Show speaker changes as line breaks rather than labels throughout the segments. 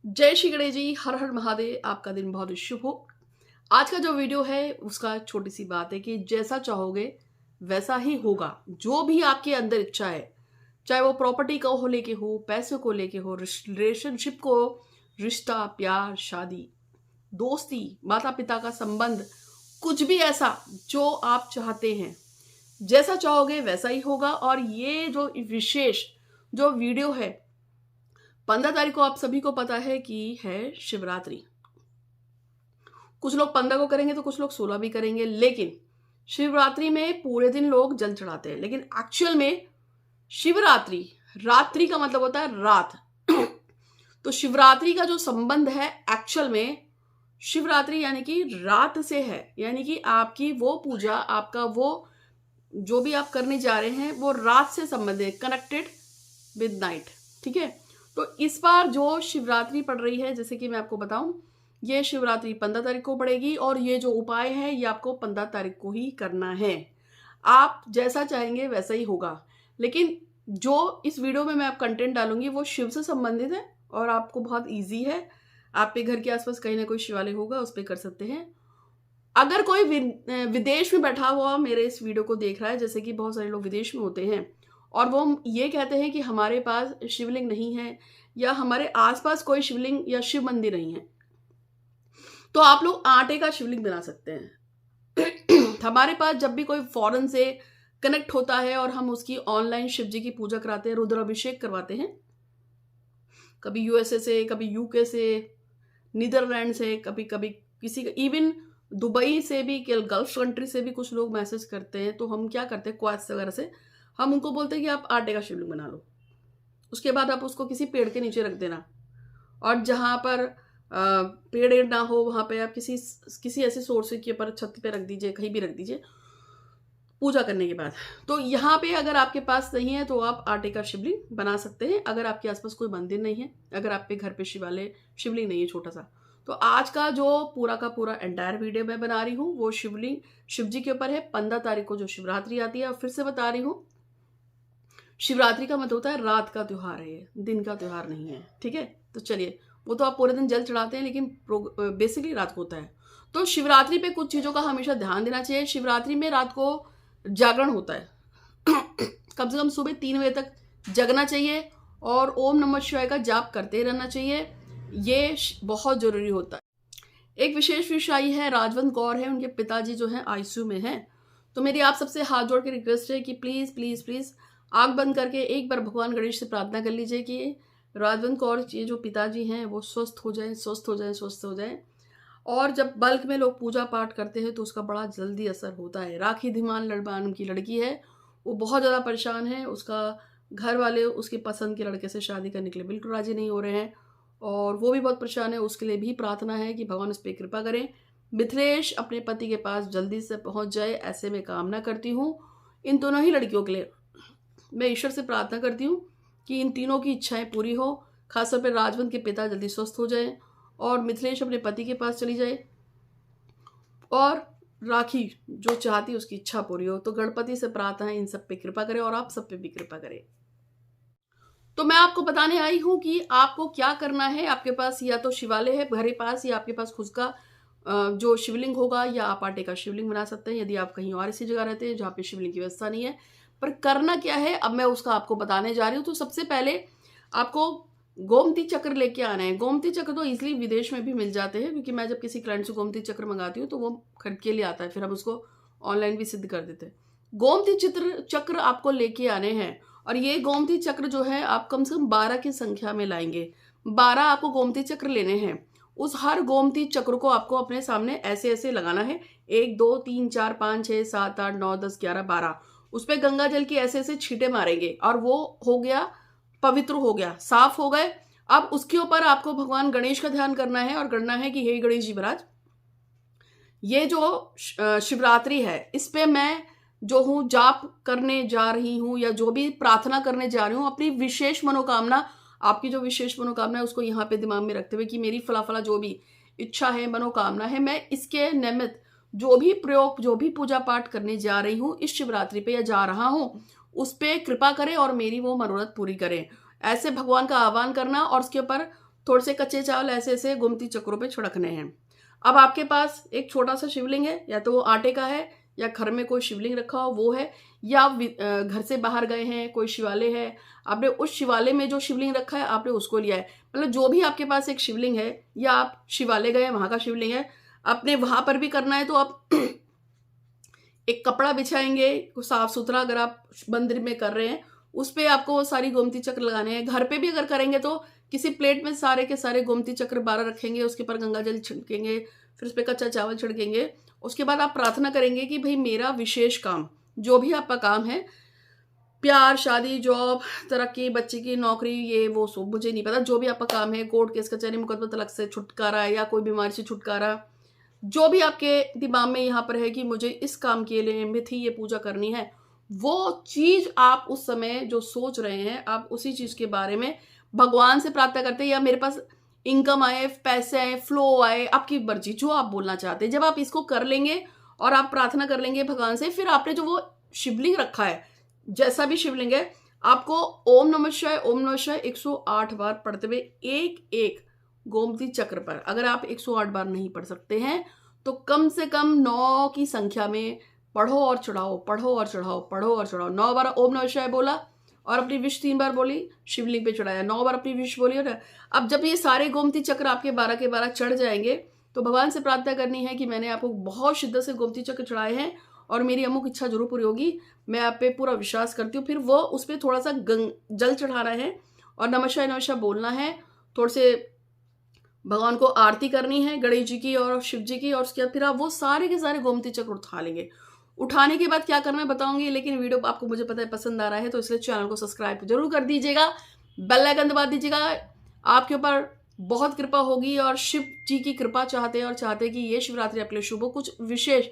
जय श्री गणेश जी, हर हर महादेव। आपका दिन बहुत शुभ हो। आज का जो वीडियो है उसका छोटी सी बात है कि जैसा चाहोगे वैसा ही होगा। जो भी आपके अंदर इच्छा है, चाहे वो प्रॉपर्टी को लेके हो, पैसों को लेके हो, रिलेशनशिप को, रिश्ता, प्यार, शादी, दोस्ती, माता पिता का संबंध, कुछ भी ऐसा जो आप चाहते हैं, जैसा चाहोगे वैसा ही होगा। और ये जो विशेष जो वीडियो है 15 तारीख को, आप सभी को पता है कि है शिवरात्रि। कुछ लोग 15 को करेंगे तो कुछ लोग 16 भी करेंगे, लेकिन शिवरात्रि में पूरे दिन लोग जल चढ़ाते हैं। लेकिन एक्चुअल में शिवरात्रि, रात्रि का मतलब होता है रात। तो शिवरात्रि का जो संबंध है एक्चुअल में शिवरात्रि यानी कि रात से है। यानी कि आपकी वो पूजा, आपका वो जो भी आप करने जा रहे हैं वो रात से संबंधित है, कनेक्टेड विद नाइट। ठीक है। तो इस बार जो शिवरात्रि पड़ रही है, जैसे कि मैं आपको बताऊं, ये शिवरात्रि 15 तारीख को पड़ेगी और ये जो उपाय है ये आपको 15 तारीख को ही करना है। आप जैसा चाहेंगे वैसा ही होगा। लेकिन जो इस वीडियो में मैं आप कंटेंट डालूंगी वो शिव से संबंधित है और आपको बहुत ईजी है। आपके घर के आसपास कहीं ना कोई शिवालय होगा, उस पर कर सकते हैं। अगर कोई विदेश में बैठा हुआ मेरे इस वीडियो को देख रहा है, जैसे कि बहुत सारे लोग विदेश में होते हैं और वो ये कहते हैं कि हमारे पास शिवलिंग नहीं है या हमारे आसपास कोई शिवलिंग या शिव मंदिर नहीं है, तो आप लोग आटे का शिवलिंग बना सकते हैं। हमारे पास जब भी कोई फॉरेन से कनेक्ट होता है और हम उसकी ऑनलाइन शिव जी की पूजा कराते हैं, रुद्राभिषेक करवाते हैं, कभी यूएसए से, कभी यूके से, नीदरलैंड से, कभी कभी किसी, इवन दुबई से भी, गल्फ कंट्री से भी कुछ लोग मैसेज करते हैं। तो हम क्या करते हैं, क्वास वगैरह से हम उनको बोलते हैं कि आप आटे का शिवलिंग बना लो। उसके बाद आप उसको किसी पेड़ के नीचे रख देना, और जहाँ पर पेड़ ना हो वहाँ पे आप किसी ऐसे सोर्स के ऊपर छत पे रख दीजिए, कहीं भी रख दीजिए पूजा करने के बाद। तो यहाँ पे अगर आपके पास नहीं है तो आप आटे का शिवलिंग बना सकते हैं। अगर आपके आसपास कोई मंदिर नहीं है, अगर आपके घर पे शिवालय शिवलिंग नहीं है छोटा सा, तो आज का जो पूरा का पूरा एंटायर वीडियो मैं बना रही हूँ वो शिवलिंग शिव जी के ऊपर है। 15 तारीख को जो शिवरात्रि आती है, और फिर से बता रही हूँ, शिवरात्रि का मतलब होता है रात का त्योहार है, ये दिन का त्योहार नहीं है। ठीक है। तो चलिए, वो तो आप पूरे दिन जल चढ़ाते हैं लेकिन बेसिकली रात को होता है। तो शिवरात्रि पे कुछ चीज़ों का हमेशा ध्यान देना चाहिए। शिवरात्रि में रात को जागरण होता है। कम से कम सुबह 3 बजे तक जगना चाहिए और ओम नमः शिवाय का जाप करते रहना चाहिए। ये बहुत जरूरी होता है। एक विशेष विषय है, राजवंत कौर है, उनके पिताजी जो हैं आईसीयू में हैं। तो मेरी आप सबसे हाथ जोड़ के रिक्वेस्ट है कि प्लीज़ प्लीज़ प्लीज़ आंख बंद करके एक बार भगवान गणेश से प्रार्थना कर लीजिए कि राजवंत कौर ये जो पिताजी हैं वो स्वस्थ हो जाएं, स्वस्थ हो जाएं, स्वस्थ हो जाएं। और जब बल्क में लोग पूजा पाठ करते हैं तो उसका बड़ा जल्दी असर होता है। राखी धीमान लड़बान उनकी लड़की है, वो बहुत ज़्यादा परेशान है। उसका घर वाले उसकी पसंद के लड़के से शादी करने के लिए बिल्कुल राजी नहीं हो रहे हैं और वो भी बहुत परेशान है। उसके लिए भी प्रार्थना है कि भगवान उस पर कृपा करें, मिथिलेश अपने पति के पास जल्दी से पहुंच जाए, ऐसे में कामना करती हूँ। इन दोनों ही लड़कियों के लिए मैं ईश्वर से प्रार्थना करती हूँ कि इन तीनों की इच्छाएं पूरी हो। खासतौर पर राजवंत के पिता जल्दी स्वस्थ हो जाए और मिथिलेश अपने पति के पास चली जाए, और राखी जो चाहती है उसकी इच्छा पूरी हो। तो गणपति से प्रार्थना है इन सब पे कृपा करे और आप सब पे भी कृपा करे। तो मैं आपको बताने आई हूं कि आपको क्या करना है। आपके पास या तो शिवालय है घर के पास, या आपके पास खुद का जो शिवलिंग होगा, या आप आटे का शिवलिंग बना सकते हैं यदि आप कहीं और ऐसी जगह रहते हैं जहाँ पे शिवलिंग की व्यवस्था नहीं है। पर करना क्या है अब मैं उसका आपको बताने जा रही हूँ। तो सबसे पहले आपको गोमती चक्र लेके आना है। गोमती चक्र तो इजिली विदेश में भी मिल जाते हैं, क्योंकि मैं जब किसी क्लाइंट से गोमती चक्र मंगाती हूँ तो वो खरीद के लिए आता है, फिर हम उसको ऑनलाइन भी सिद्ध कर देते हैं। गोमती चक्र आपको लेके आने हैं, और ये गोमती चक्र जो है आप कम से कम 12 की संख्या में लाएंगे। 12 आपको गोमती चक्र लेने हैं। उस हर गोमती चक्र को आपको अपने सामने ऐसे ऐसे लगाना है, 1 2 3 4 5 6 7 8 9 10 11 12। उस पर गंगा जल की ऐसे ऐसे छींटे मारेंगे और वो हो गया, पवित्र हो गया, साफ हो गए। अब उसके ऊपर आपको भगवान गणेश का ध्यान करना है और करना है कि हे गणेश जी महाराज, ये जो शिवरात्रि है इस पे मैं जो हूँ जाप करने जा रही हूँ, या जो भी प्रार्थना करने जा रही हूँ, अपनी विशेष मनोकामना, आपकी जो विशेष मनोकामना है उसको यहाँ पे दिमाग में रखते हुए कि मेरी फला जो भी इच्छा है, मनोकामना है, मैं इसके निमित्त जो भी प्रयोग, जो भी पूजा पाठ करने जा रही हूँ इस शिवरात्रि पे या जा रहा हूँ, उस पे कृपा करें और मेरी वो मनोरथ पूरी करें। ऐसे भगवान का आह्वान करना और उसके ऊपर थोड़े से कच्चे चावल ऐसे ऐसे गोमती चक्रों पे छिड़कने हैं। अब आपके पास एक छोटा सा शिवलिंग है, या तो वो आटे का है या घर में कोई शिवलिंग रखा हो वो है, या आप घर से बाहर गए हैं, कोई शिवालय है, आपने उस शिवालय में जो शिवलिंग रखा है आपने उसको लिया है। मतलब जो भी आपके पास एक शिवलिंग है, या आप शिवालय गए वहाँ का शिवलिंग है, आपने वहाँ पर भी करना है तो आप एक कपड़ा बिछाएंगे साफ सुथरा, अगर आप मंदिर में कर रहे हैं उस पर आपको वो सारी गोमती चक्र लगाने हैं। घर पे भी अगर करेंगे तो किसी प्लेट में सारे के सारे गोमती चक्र 12 रखेंगे, उसके ऊपर गंगा जल छिड़केंगे, फिर उस पर कच्चा चावल छिड़केंगे। उसके बाद आप प्रार्थना करेंगे कि भाई मेरा विशेष काम, जो भी आपका काम है, प्यार, शादी, जॉब, तरक्की, बच्चे की नौकरी, ये वो सब मुझे नहीं पता, जो भी आपका काम है, कोर्ट केस कचहरी मुकदमा तलाक से छुटकारा या कोई बीमारी से छुटकारा, जो भी आपके दिमाग में यहाँ पर है कि मुझे इस काम के लिए नियमित ही ये पूजा करनी है, वो चीज आप उस समय जो सोच रहे हैं आप उसी चीज के बारे में भगवान से प्रार्थना करते हैं, या मेरे पास इनकम आए, पैसे आए, फ्लो आए, आपकी मर्जी जो आप बोलना चाहते हैं। जब आप इसको कर लेंगे और आप प्रार्थना कर लेंगे भगवान से, फिर आपने जो वो शिवलिंग रखा है, जैसा भी शिवलिंग है, आपको ओम नमः शिवाय 108 बार पढ़ते हुए एक एक गोमती चक्र पर, अगर आप 108 बार नहीं पढ़ सकते हैं तो कम से कम 9 की संख्या में पढ़ो और चढ़ाओ, पढ़ो और चढ़ाओ, पढ़ो और चढ़ाओ। 9 बार ओम नमः शिवाय बोला और अपनी विश 3 बार बोली, शिवलिंग पे चढ़ाया, 9 बार अपनी विश बोली। और अब जब ये सारे गोमती चक्र आपके 12 के 12 चढ़ जाएंगे तो भगवान से प्रार्थना करनी है कि मैंने आपको बहुत शिद्दत से गोमती चक्र चढ़ाए हैं और मेरी अमुक इच्छा जरूर पूरी होगी, मैं आप पे पूरा विश्वास करती हूँ। फिर वो उस पर थोड़ा सा जल चढ़ाना है और नमः बोलना है, थोड़े से भगवान को आरती करनी है गणेश जी की और शिव जी की, और उसके बाद फिर आप वो सारे के सारे गोमती चक्र उठा लेंगे। उठाने के बाद क्या करना है बताऊंगी, लेकिन वीडियो आपको मुझे पता है पसंद आ रहा है तो इसलिए चैनल को सब्सक्राइब जरूर कर दीजिएगा, बेल आइकन दबा दीजिएगा। आपके ऊपर बहुत कृपा होगी और शिव जी की कृपा चाहते हैं और चाहते हैं कि ये शिवरात्रि आपके लिए शुभ हो, कुछ विशेष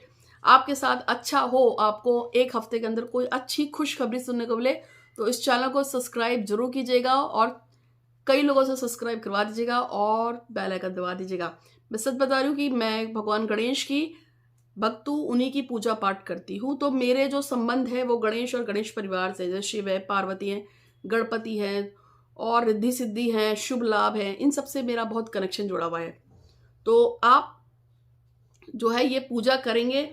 आपके साथ अच्छा हो, आपको एक हफ्ते के अंदर कोई अच्छी खुशखबरी सुनने को मिले, तो इस चैनल को सब्सक्राइब जरूर कीजिएगा और कई लोगों से सब्सक्राइब करवा दीजिएगा और बेल आइकन दबा दीजिएगा। मैं सच बता रही हूँ कि मैं भगवान गणेश की भक्त हूँ, उन्हीं की पूजा पाठ करती हूँ, तो मेरे जो संबंध है वो गणेश और गणेश परिवार से, जैसे शिव है, पार्वती है, गणपति है और रिद्धि सिद्धि है, शुभ लाभ है, इन सब से मेरा बहुत कनेक्शन जुड़ा हुआ है। तो आप जो है ये पूजा करेंगे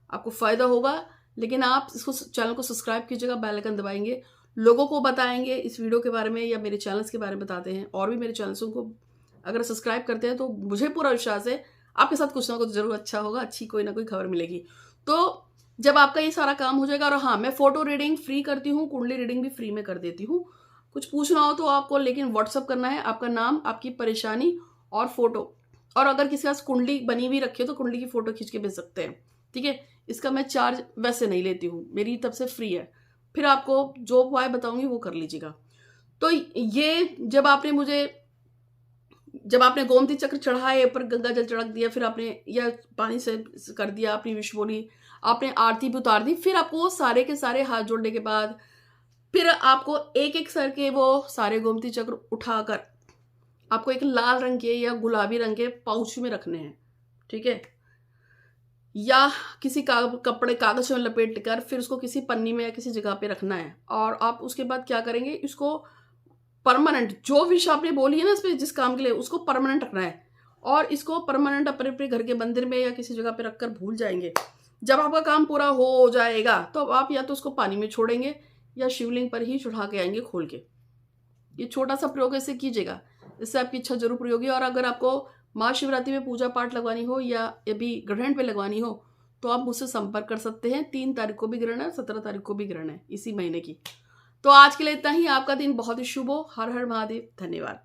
आपको फायदा होगा, लेकिन आप इसको चैनल को सब्सक्राइब कीजिएगा, बेल आइकन दबाएंगे, लोगों को बताएंगे इस वीडियो के बारे में या मेरे चैनल्स के बारे में बताते हैं, और भी मेरे चैनल्स को अगर सब्सक्राइब करते हैं तो मुझे पूरा विश्वास है आपके साथ कुछ ना कुछ जरूर अच्छा होगा, अच्छी कोई ना कोई खबर मिलेगी। तो जब आपका ये सारा काम हो जाएगा, और हाँ मैं फोटो रीडिंग फ्री करती हूँ, कुंडली रीडिंग भी फ्री में कर देती हूँ, कुछ पूछना हो तो आपको लेकिन व्हाट्सअप करना है, आपका नाम, आपकी परेशानी और फोटो, और अगर किसी के पास कुंडली बनी हुई रखी हो तो कुंडली की फोटो खींच के भेज सकते हैं, ठीक है। इसका मैं चार्ज वैसे नहीं लेती हूँ, मेरी तरफ से फ्री है, फिर आपको जो उपाय बताऊंगी वो कर लीजिएगा। तो ये जब आपने गोमती चक्र चढ़ाए, पर गंगा जल चढ़क दिया, फिर आपने या पानी से कर दिया, अपनी विश बोली, आपने आरती भी उतार दी, फिर आपको सारे के सारे हाथ जोड़ने के बाद फिर आपको एक एक सर के वो सारे गोमती चक्र उठाकर आपको एक लाल रंग के या गुलाबी रंग के पाउच में रखने हैं, ठीक है, या किसी कपड़े कागज में लपेट कर फिर उसको किसी पन्नी में या किसी जगह पे रखना है। और आप उसके बाद क्या करेंगे, इसको परमानेंट, जो विश आपने बोली है ना इस पे जिस काम के लिए, उसको परमानेंट रखना है, और इसको परमानेंट अपने अपने घर के मंदिर में या किसी जगह पे रखकर भूल जाएंगे। जब आपका काम पूरा हो जाएगा तो आप या तो उसको पानी में छोड़ेंगे या शिवलिंग पर ही चढ़ा के आएंगे खोल के। ये छोटा सा प्रयोग ऐसे कीजिएगा, इससे आपकी इच्छा जरूर पूरी होगी। और अगर आपको महाशिवरात्रि में पूजा पाठ लगवानी हो या अभी ग्रहण पे लगवानी हो तो आप मुझसे संपर्क कर सकते हैं। 3 तारीख को भी ग्रहण है, 17 तारीख को भी ग्रहण है इसी महीने की। तो आज के लिए इतना ही। आपका दिन बहुत ही शुभ हो। हर हर महादेव। धन्यवाद।